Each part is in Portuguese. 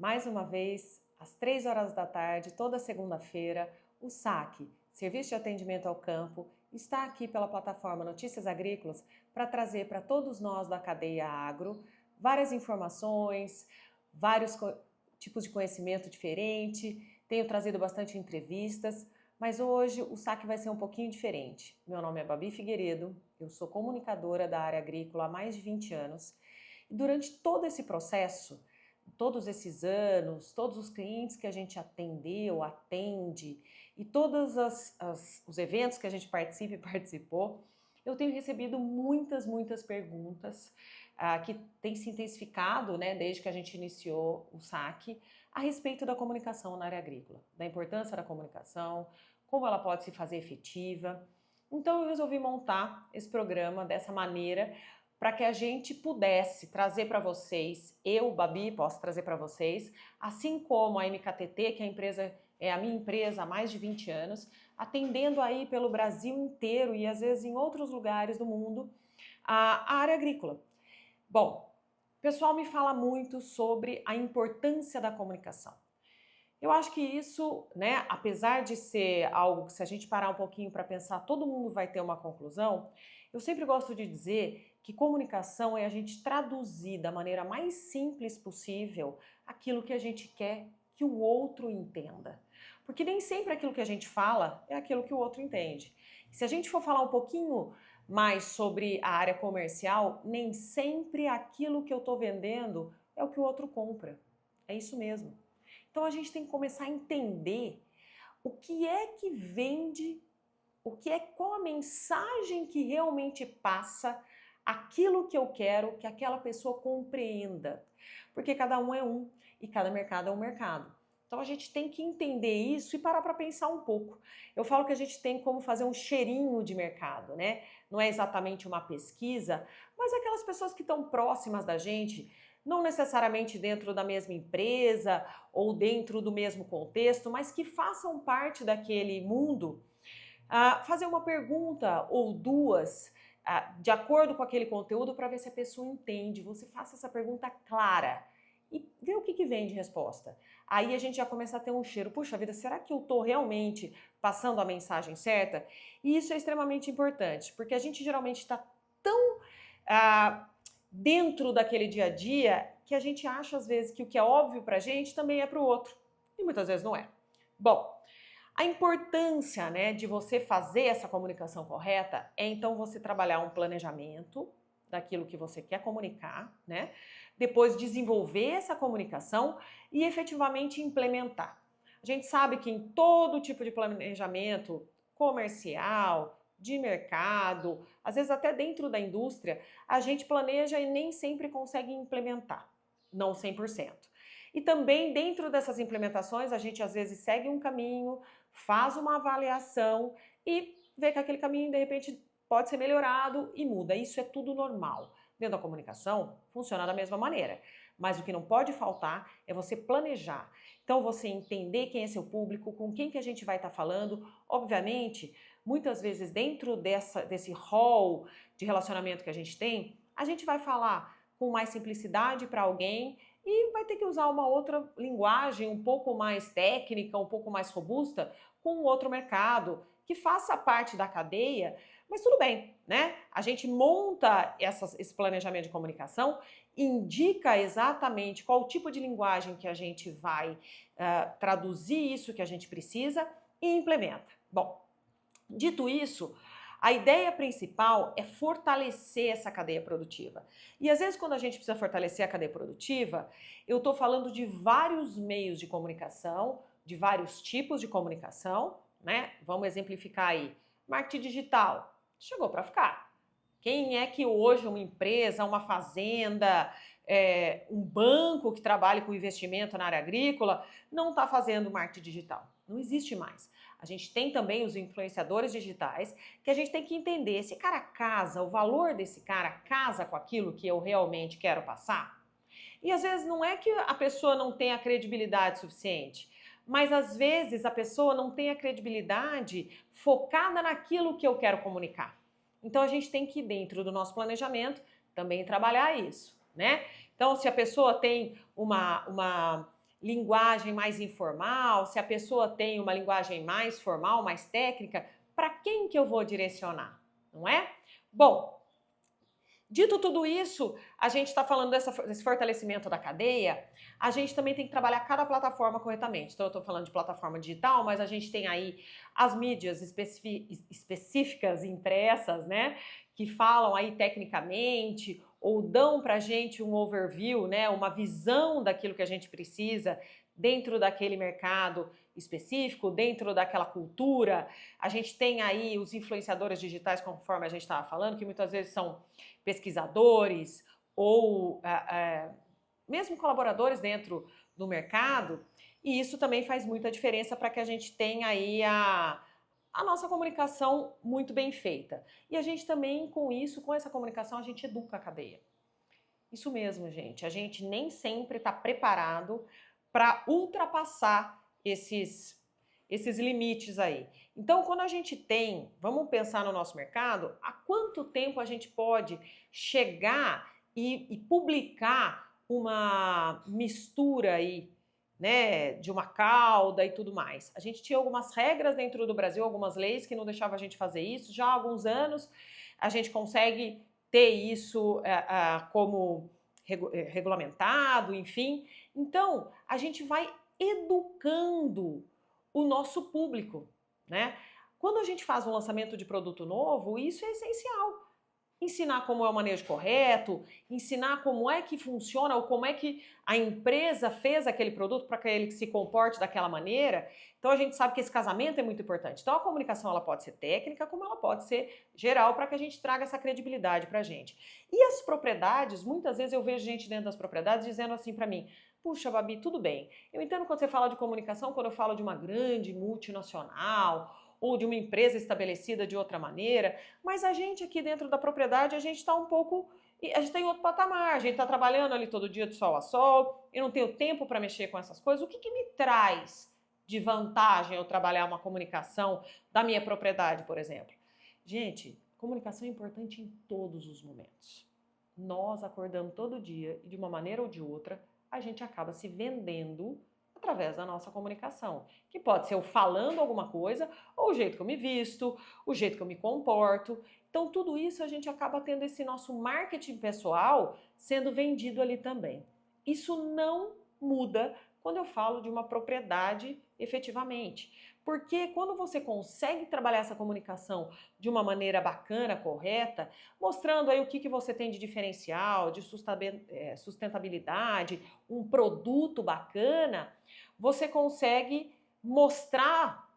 mais uma vez, às 3 horas da tarde, toda segunda-feira, o SAC, Serviço de Atendimento ao Campo, está aqui pela plataforma Notícias Agrícolas para trazer para todos nós da cadeia agro várias informações, vários tipos de conhecimento diferente. Tenho trazido bastante entrevistas, mas hoje o SAC vai ser um pouquinho diferente. Meu nome é Babi Figueiredo, eu sou comunicadora da área agrícola há mais de 20 anos e durante todo esse processo, todos esses anos, todos os clientes que a gente atendeu, atende e todos os eventos que a gente participa e participou, eu tenho recebido muitas perguntas que têm se intensificado, né, desde que a gente iniciou o SAC, a respeito da comunicação na área agrícola, da importância da comunicação, como ela pode se fazer efetiva. Então eu resolvi montar esse programa dessa maneira para que a gente pudesse trazer para vocês, eu, Babi, posso trazer para vocês, assim como a MKTT, que é a minha empresa há mais de 20 anos, atendendo aí pelo Brasil inteiro e às vezes em outros lugares do mundo, a área agrícola. Bom, o pessoal me fala muito sobre a importância da comunicação. Eu acho que isso, né, apesar de ser algo que se a gente parar um pouquinho para pensar, todo mundo vai ter uma conclusão, eu sempre gosto de dizer que comunicação é a gente traduzir da maneira mais simples possível aquilo que a gente quer que o outro entenda. Porque nem sempre aquilo que a gente fala é aquilo que o outro entende. Se a gente for falar um pouquinho mais sobre a área comercial, nem sempre aquilo que eu estou vendendo é o que o outro compra. É isso mesmo. Então a gente tem que começar a entender o que é que vende, qual a mensagem que realmente passa aquilo que eu quero que aquela pessoa compreenda. Porque cada um é um e cada mercado é um mercado. Então a gente tem que entender isso e parar para pensar um pouco. Eu falo que a gente tem como fazer um cheirinho de mercado, né? Não é exatamente uma pesquisa, mas aquelas pessoas que estão próximas da gente, não necessariamente dentro da mesma empresa ou dentro do mesmo contexto, mas que façam parte daquele mundo, fazer uma pergunta ou duas de acordo com aquele conteúdo para ver se a pessoa entende. Você faça essa pergunta clara e vê o que vem de resposta. Aí a gente já começa a ter um cheiro. Puxa vida, será que eu estou realmente passando a mensagem certa? E isso é extremamente importante, porque a gente geralmente está tão dentro daquele dia a dia que a gente acha às vezes que o que é óbvio para a gente também é para o outro. E muitas vezes não é. Bom, a importância, né, de você fazer essa comunicação correta é então você trabalhar um planejamento daquilo que você quer comunicar, né? Depois desenvolver essa comunicação e efetivamente implementar. A gente sabe que em todo tipo de planejamento comercial, de mercado, às vezes até dentro da indústria, a gente planeja e nem sempre consegue implementar, não 100%. E também dentro dessas implementações a gente às vezes segue um caminho, faz uma avaliação e vê que aquele caminho de repente pode ser melhorado e muda. Isso é tudo normal. Dentro da comunicação funciona da mesma maneira, mas o que não pode faltar é você planejar. Então você entender quem é seu público, com quem que a gente vai estar falando. Obviamente, muitas vezes dentro desse hall de relacionamento que a gente vai falar com mais simplicidade para alguém e vai ter que usar uma outra linguagem um pouco mais técnica, um pouco mais robusta, com outro mercado, que faça parte da cadeia, mas tudo bem, né? A gente monta esse planejamento de comunicação, indica exatamente qual tipo de linguagem que a gente vai traduzir isso que a gente precisa e implementa. Bom, dito isso, a ideia principal é fortalecer essa cadeia produtiva. E às vezes quando a gente precisa fortalecer a cadeia produtiva, eu estou falando de vários meios de comunicação, de vários tipos de comunicação, né? Vamos exemplificar aí. Marketing digital, chegou para ficar. Quem é que hoje uma empresa, uma fazenda, um banco que trabalha com investimento na área agrícola não está fazendo marketing digital? Não existe mais. A gente tem também os influenciadores digitais que a gente tem que entender, esse cara casa, o valor desse cara casa com aquilo que eu realmente quero passar? E às vezes não é que a pessoa não tenha credibilidade suficiente, mas às vezes a pessoa não tem a credibilidade focada naquilo que eu quero comunicar. Então a gente tem que, dentro do nosso planejamento, também trabalhar isso, né? Então se a pessoa tem uma linguagem mais informal, se a pessoa tem uma linguagem mais formal, mais técnica, para quem que eu vou direcionar, não é? Bom, dito tudo isso, a gente está falando desse fortalecimento da cadeia, a gente também tem que trabalhar cada plataforma corretamente. Então, eu estou falando de plataforma digital, mas a gente tem aí as mídias específicas impressas, né? Que falam aí tecnicamente ou dão para a gente um overview, né? Uma visão daquilo que a gente precisa dentro daquele mercado específico, dentro daquela cultura. A gente tem aí os influenciadores digitais, conforme a gente estava falando, que muitas vezes são pesquisadores ou mesmo colaboradores dentro do mercado, e isso também faz muita diferença para que a gente tenha aí a nossa comunicação muito bem feita. E a gente também, com isso, com essa comunicação, a gente educa a cadeia. Isso mesmo, gente. A gente nem sempre está preparado para ultrapassar esses limites aí. Então, quando a gente tem, vamos pensar no nosso mercado, há quanto tempo a gente pode chegar e publicar uma mistura aí, né, de uma calda e tudo mais. A gente tinha algumas regras dentro do Brasil, algumas leis que não deixavam a gente fazer isso. Já há alguns anos a gente consegue ter isso como regulamentado, enfim. Então, a gente vai educando o nosso público, né? Quando a gente faz um lançamento de produto novo, isso é essencial. Ensinar como é o manejo correto, ensinar como é que funciona ou como é que a empresa fez aquele produto para que ele se comporte daquela maneira. Então a gente sabe que esse casamento é muito importante. Então a comunicação ela pode ser técnica, como ela pode ser geral, para que a gente traga essa credibilidade para a gente. E as propriedades, muitas vezes eu vejo gente dentro das propriedades dizendo assim para mim: puxa, Babi, tudo bem. Eu entendo quando você fala de comunicação, quando eu falo de uma grande multinacional ou de uma empresa estabelecida de outra maneira, mas a gente aqui dentro da propriedade, a gente está um pouco, a gente tem outro patamar, a gente está trabalhando ali todo dia de sol a sol, eu não tenho tempo para mexer com essas coisas. O que me traz de vantagem eu trabalhar uma comunicação da minha propriedade, por exemplo? Gente, comunicação é importante em todos os momentos. Nós acordamos todo dia e de uma maneira ou de outra, a gente acaba se vendendo através da nossa comunicação, que pode ser eu falando alguma coisa, ou o jeito que eu me visto, o jeito que eu me comporto. Então, tudo isso a gente acaba tendo esse nosso marketing pessoal sendo vendido ali também. Isso não muda quando eu falo de uma propriedade efetivamente. Porque quando você consegue trabalhar essa comunicação de uma maneira bacana, correta, mostrando aí o que você tem de diferencial, de sustentabilidade, um produto bacana, você consegue mostrar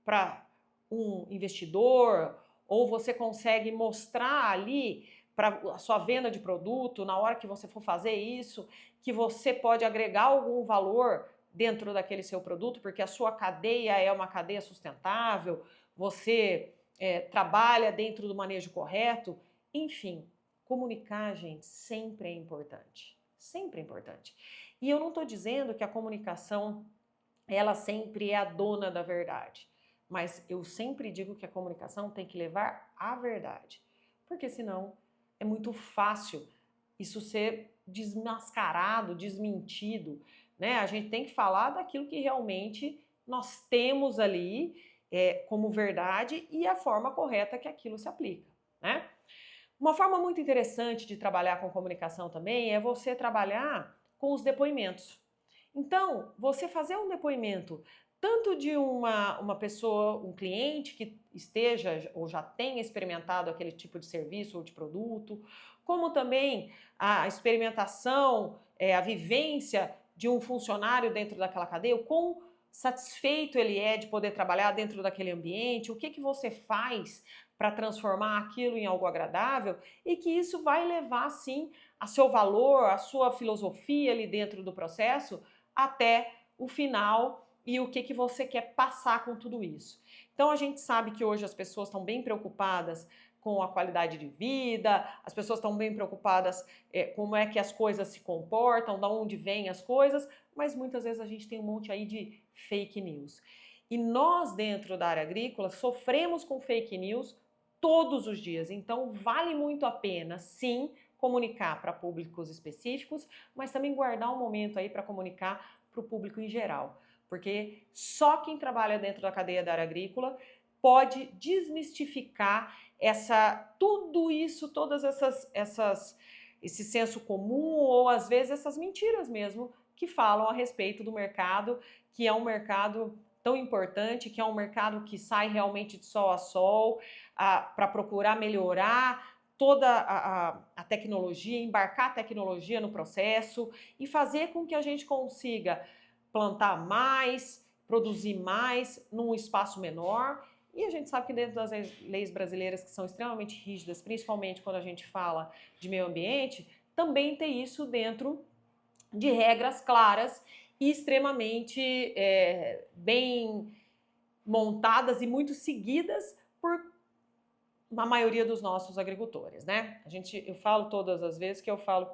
para um investidor ou você consegue mostrar ali para a sua venda de produto, na hora que você for fazer isso, que você pode agregar algum valor dentro daquele seu produto, porque a sua cadeia é uma cadeia sustentável, você trabalha dentro do manejo correto. Enfim, comunicar, gente, sempre é importante. Sempre é importante. E eu não estou dizendo que a comunicação, ela sempre é a dona da verdade. Mas eu sempre digo que a comunicação tem que levar à verdade. Porque senão é muito fácil isso ser desmascarado, desmentido, né? A gente tem que falar daquilo que realmente nós temos ali como verdade e a forma correta que aquilo se aplica, né? Uma forma muito interessante de trabalhar com comunicação também é você trabalhar com os depoimentos. Então, você fazer um depoimento tanto de uma pessoa, um cliente que esteja ou já tenha experimentado aquele tipo de serviço ou de produto, como também a experimentação, a vivência de um funcionário dentro daquela cadeia, o quão satisfeito ele é de poder trabalhar dentro daquele ambiente, o que você faz para transformar aquilo em algo agradável e que isso vai levar, sim, a seu valor, a sua filosofia ali dentro do processo até o final e o que você quer passar com tudo isso. Então a gente sabe que hoje as pessoas estão bem preocupadas com a qualidade de vida, as pessoas estão bem preocupadas como é que as coisas se comportam, de onde vêm as coisas, mas muitas vezes a gente tem um monte aí de fake news. E nós dentro da área agrícola sofremos com fake news todos os dias, então vale muito a pena, sim, comunicar para públicos específicos, mas também guardar um momento aí para comunicar para o público em geral, porque só quem trabalha dentro da cadeia da área agrícola pode desmistificar tudo isso, esse senso comum ou às vezes essas mentiras mesmo que falam a respeito do mercado, que é um mercado tão importante, que é um mercado que sai realmente de sol a sol para procurar melhorar toda a tecnologia, embarcar a tecnologia no processo e fazer com que a gente consiga plantar mais, produzir mais num espaço menor. E a gente sabe que dentro das leis brasileiras, que são extremamente rígidas, principalmente quando a gente fala de meio ambiente, também tem isso dentro de regras claras e extremamente bem montadas e muito seguidas por a maioria dos nossos agricultores, né? Eu falo todas as vezes que eu falo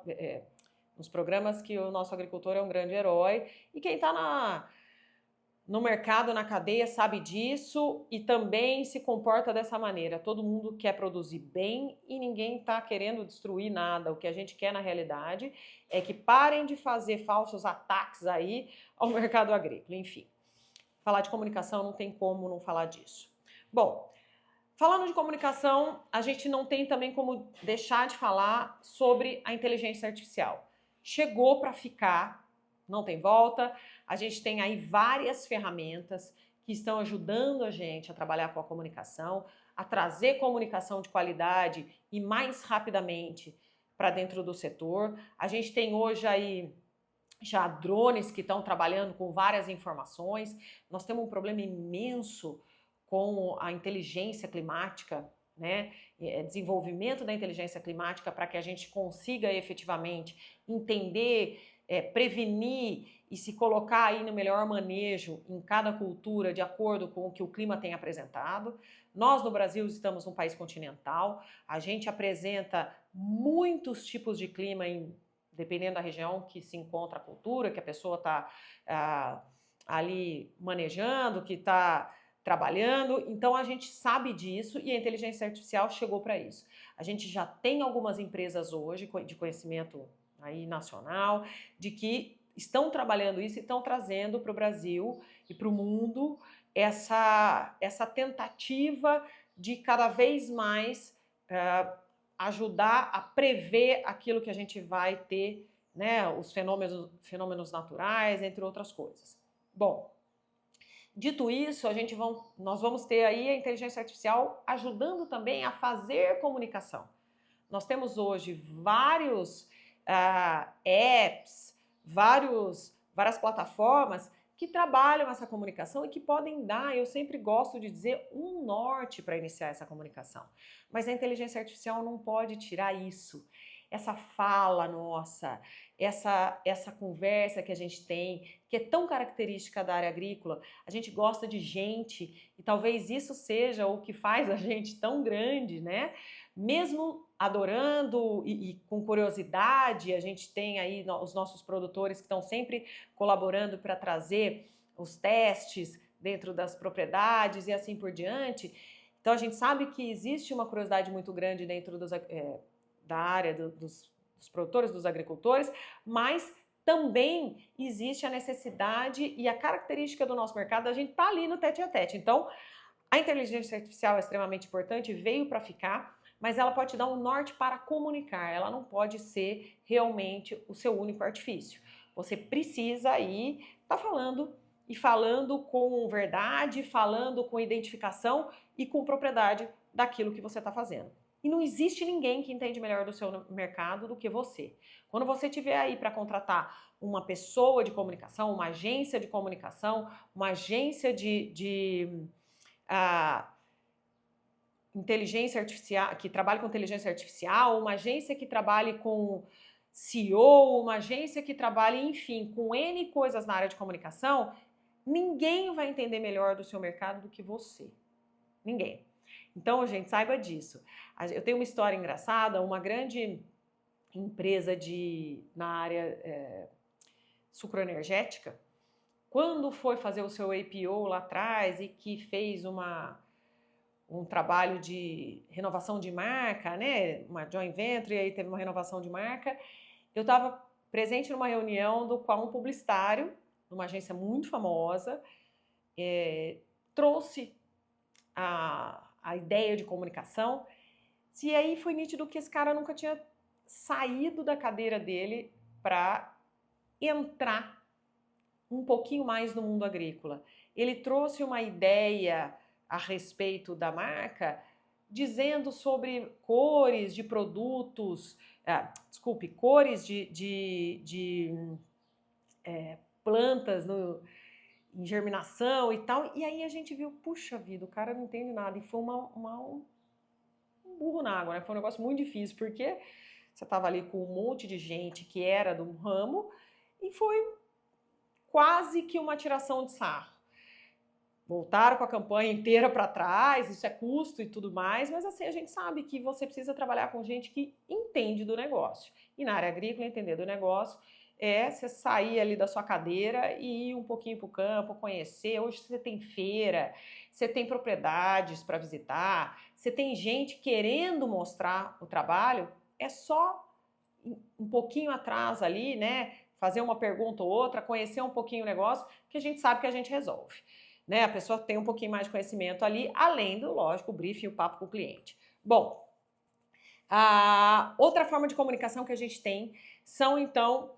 nos programas que o nosso agricultor é um grande herói e quem está no mercado, na cadeia, sabe disso e também se comporta dessa maneira. Todo mundo quer produzir bem e ninguém está querendo destruir nada. O que a gente quer, na realidade, é que parem de fazer falsos ataques aí ao mercado agrícola. Enfim, falar de comunicação não tem como não falar disso. Bom, falando de comunicação, a gente não tem também como deixar de falar sobre a inteligência artificial. Chegou para ficar, não tem volta. A gente tem aí várias ferramentas que estão ajudando a gente a trabalhar com a comunicação, a trazer comunicação de qualidade e mais rapidamente para dentro do setor. A gente tem hoje aí já drones que estão trabalhando com várias informações. Nós temos um problema imenso com a inteligência climática, né? Desenvolvimento da inteligência climática para que a gente consiga efetivamente entender, prevenir e se colocar aí no melhor manejo em cada cultura de acordo com o que o clima tem apresentado. Nós no Brasil estamos num país continental, a gente apresenta muitos tipos de clima dependendo da região que se encontra a cultura, que a pessoa está ali manejando, que está trabalhando. Então a gente sabe disso e a inteligência artificial chegou para isso. A gente já tem algumas empresas hoje de conhecimento aí nacional de que estão trabalhando isso e estão trazendo para o Brasil e para o mundo essa tentativa de cada vez mais ajudar a prever aquilo que a gente vai ter, né, os fenômenos naturais, entre outras coisas. Bom, dito isso, nós vamos ter aí a inteligência artificial ajudando também a fazer comunicação. Nós temos hoje vários apps, várias plataformas que trabalham essa comunicação e que podem dar, eu sempre gosto de dizer, um norte para iniciar essa comunicação. Mas a inteligência artificial não pode tirar isso. Essa fala nossa, essa conversa que a gente tem, que é tão característica da área agrícola, a gente gosta de gente e talvez isso seja o que faz a gente tão grande, né? Mesmo adorando e com curiosidade, a gente tem aí os nossos produtores que estão sempre colaborando para trazer os testes dentro das propriedades e assim por diante. Então a gente sabe que existe uma curiosidade muito grande dentro da área dos produtores, dos agricultores, mas também existe a necessidade e a característica do nosso mercado, a gente está ali no tete a tete. Então, a inteligência artificial é extremamente importante, veio para ficar, mas ela pode te dar um norte para comunicar, ela não pode ser realmente o seu único artifício. Você precisa aí estar falando com verdade, falando com identificação e com propriedade daquilo que você está fazendo. E não existe ninguém que entende melhor do seu mercado do que você. Quando você tiver aí para contratar uma pessoa de comunicação, uma agência de comunicação, uma agência de inteligência artificial, que trabalhe com inteligência artificial, uma agência que trabalhe com SEO, uma agência que trabalhe, enfim, com N coisas na área de comunicação, ninguém vai entender melhor do seu mercado do que você. Ninguém. Então, gente, saiba disso. Eu tenho uma história engraçada, uma grande empresa na área sucroenergética, quando foi fazer o seu IPO lá atrás e que fez um trabalho de renovação de marca, né, uma joint venture, e aí teve uma renovação de marca, eu estava presente numa reunião do qual um publicitário numa agência muito famosa, trouxe a ideia de comunicação, e aí foi nítido que esse cara nunca tinha saído da cadeira dele para entrar um pouquinho mais no mundo agrícola. Ele trouxe uma ideia a respeito da marca, dizendo sobre cores de produtos, cores de plantas em germinação e tal, e aí a gente viu, puxa vida, o cara não entende nada, e foi um burro na água, né? Foi um negócio muito difícil, porque você estava ali com um monte de gente que era do ramo, e foi quase que uma tiração de sarro. Voltaram com a campanha inteira para trás, isso é custo e tudo mais, mas assim, a gente sabe que você precisa trabalhar com gente que entende do negócio. E na área agrícola, entender do negócio é você sair ali da sua cadeira e ir um pouquinho para o campo, conhecer. Hoje você tem feira, você tem propriedades para visitar, você tem gente querendo mostrar o trabalho, é só um pouquinho atrás ali, né? Fazer uma pergunta ou outra, conhecer um pouquinho o negócio, que a gente sabe que a gente resolve. Né? A pessoa tem um pouquinho mais de conhecimento ali, além do, lógico, o briefing e o papo com o cliente. Bom, a outra forma de comunicação que a gente tem são, então,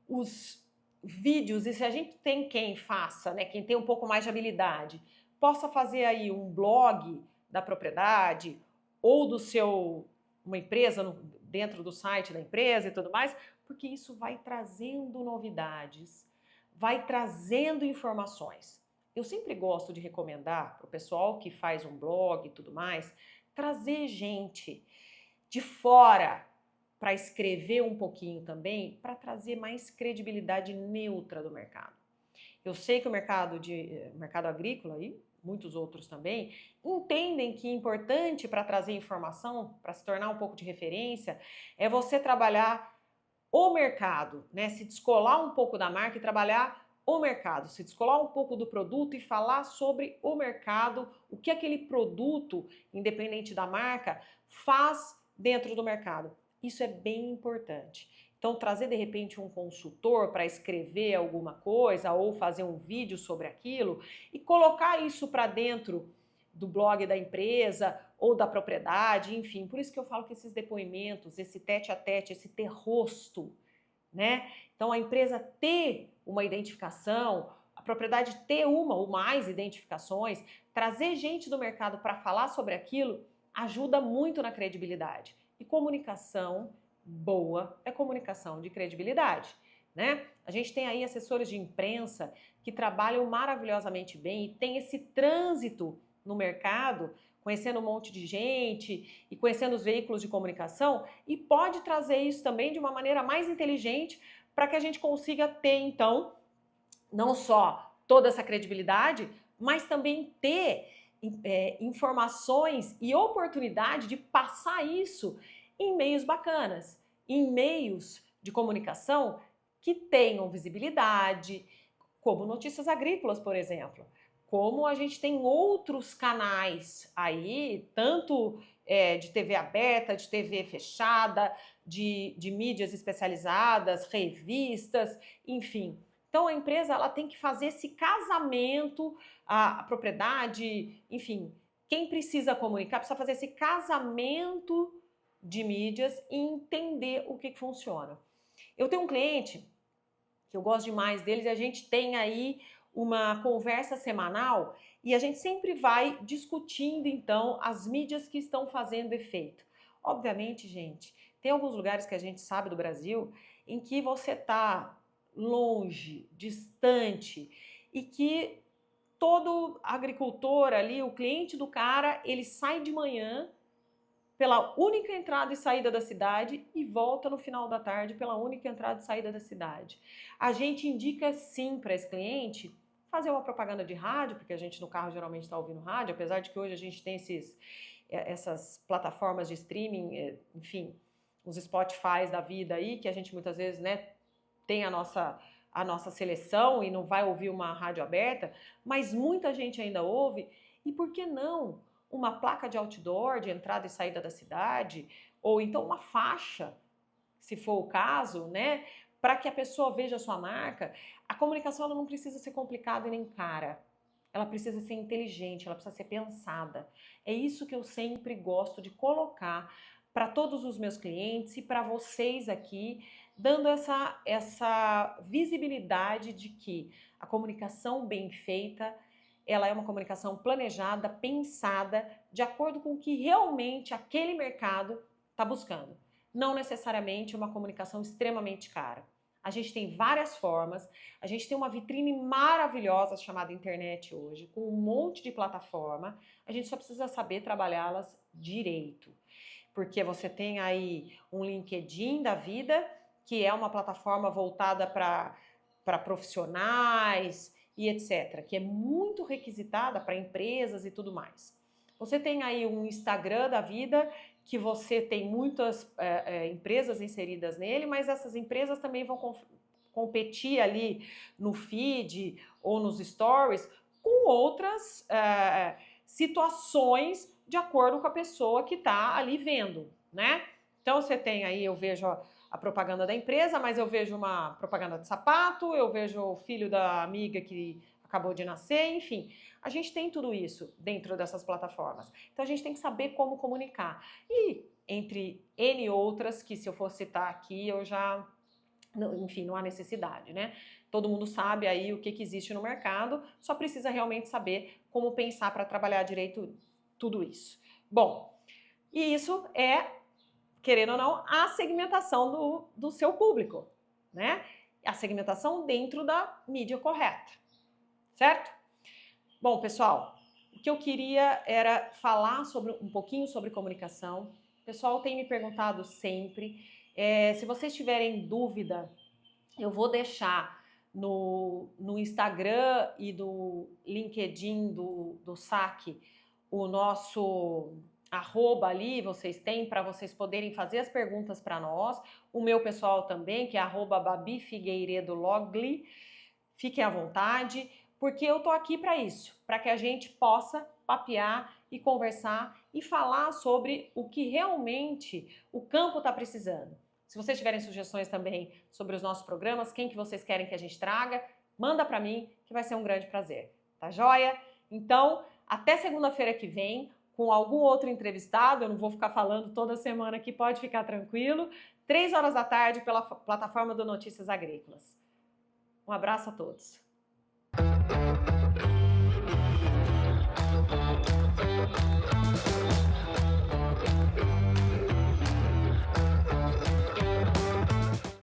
os vídeos, e se a gente tem quem faça, né, quem tem um pouco mais de habilidade, possa fazer aí um blog da propriedade ou do seu, uma empresa dentro do site da empresa e tudo mais, porque isso vai trazendo novidades, vai trazendo informações. Eu sempre gosto de recomendar para o pessoal que faz um blog e tudo mais, trazer gente de fora para escrever um pouquinho também, para trazer mais credibilidade neutra do mercado. Eu sei que o mercado agrícola e muitos outros também entendem que é importante para trazer informação, para se tornar um pouco de referência, é você trabalhar o mercado, né? Se descolar um pouco da marca e trabalhar o mercado, se descolar um pouco do produto e falar sobre o mercado, o que aquele produto, independente da marca, faz dentro do mercado. Isso é bem importante. Então, trazer de repente um consultor para escrever alguma coisa ou fazer um vídeo sobre aquilo e colocar isso para dentro do blog da empresa ou da propriedade, enfim. Por isso que eu falo que esses depoimentos, esse tete a tete, esse ter rosto, né? Então, a empresa ter uma identificação, a propriedade ter uma ou mais identificações, trazer gente do mercado para falar sobre aquilo, ajuda muito na credibilidade. E comunicação boa é comunicação de credibilidade, né? A gente tem aí assessores de imprensa que trabalham maravilhosamente bem e tem esse trânsito no mercado, conhecendo um monte de gente e conhecendo os veículos de comunicação, e pode trazer isso também de uma maneira mais inteligente para que a gente consiga ter, então, não só toda essa credibilidade, mas também ter informações e oportunidade de passar isso em meios bacanas, em meios de comunicação que tenham visibilidade, como Notícias Agrícolas, por exemplo. Como a gente tem outros canais aí, tanto de TV aberta, de TV fechada, de mídias especializadas, revistas, enfim. Então a empresa ela tem que fazer esse casamento, a propriedade, enfim, quem precisa comunicar precisa fazer esse casamento de mídias e entender o que funciona. Eu tenho um cliente que eu gosto demais deles e a gente tem aí uma conversa semanal e a gente sempre vai discutindo, então, as mídias que estão fazendo efeito. Obviamente, gente, tem alguns lugares que a gente sabe do Brasil em que você está longe, distante e que todo agricultor ali, o cliente do cara, ele sai de manhã pela única entrada e saída da cidade e volta no final da tarde pela única entrada e saída da cidade. A gente indica sim para esse cliente fazer uma propaganda de rádio, porque a gente no carro geralmente está ouvindo rádio, apesar de que hoje a gente tem essas plataformas de streaming, enfim, os Spotifys da vida aí, que a gente muitas vezes, né, tem a nossa seleção e não vai ouvir uma rádio aberta, mas muita gente ainda ouve, e por que não uma placa de outdoor de entrada e saída da cidade, ou então uma faixa, se for o caso, né, para que a pessoa veja a sua marca, a comunicação ela não precisa ser complicada e nem cara. Ela precisa ser inteligente, ela precisa ser pensada. É isso que eu sempre gosto de colocar para todos os meus clientes e para vocês aqui, dando essa visibilidade de que a comunicação bem feita, ela é uma comunicação planejada, pensada, de acordo com o que realmente aquele mercado está buscando. Não necessariamente uma comunicação extremamente cara. A gente tem várias formas, a gente tem uma vitrine maravilhosa chamada internet hoje, com um monte de plataforma, a gente só precisa saber trabalhá-las direito. Porque você tem aí um LinkedIn da vida, que é uma plataforma voltada para profissionais e etc., que é muito requisitada para empresas e tudo mais. Você tem aí um Instagram da vida, que você tem muitas empresas inseridas nele, mas essas empresas também vão competir ali no feed ou nos stories com outras situações de acordo com a pessoa que está ali vendo, né? Então você tem aí, eu vejo a propaganda da empresa, mas eu vejo uma propaganda de sapato, eu vejo o filho da amiga que acabou de nascer, enfim. A gente tem tudo isso dentro dessas plataformas. Então a gente tem que saber como comunicar. E entre N outras, que se eu for citar aqui, eu já... Enfim, não há necessidade, né? Todo mundo sabe aí o que existe no mercado, só precisa realmente saber como pensar para trabalhar direito tudo isso. Bom, e isso é, querendo ou não, a segmentação do seu público, né? A segmentação dentro da mídia correta, certo? Bom, pessoal, o que eu queria era falar um pouquinho sobre comunicação. O pessoal tem me perguntado sempre. Se vocês tiverem dúvida, eu vou deixar no Instagram e do LinkedIn do SAC o nosso @ ali, vocês têm para vocês poderem fazer as perguntas para nós. O meu pessoal também, que é @Babi Figueiredo Logli. Fiquem à vontade, porque eu tô aqui para isso, para que a gente possa papear e conversar e falar sobre o que realmente o campo está precisando. Se vocês tiverem sugestões também sobre os nossos programas, quem que vocês querem que a gente traga, manda para mim, que vai ser um grande prazer. Tá joia? Então, até segunda-feira que vem, com algum outro entrevistado, eu não vou ficar falando toda semana aqui, pode ficar tranquilo, 3 horas da tarde pela plataforma do Notícias Agrícolas. Um abraço a todos.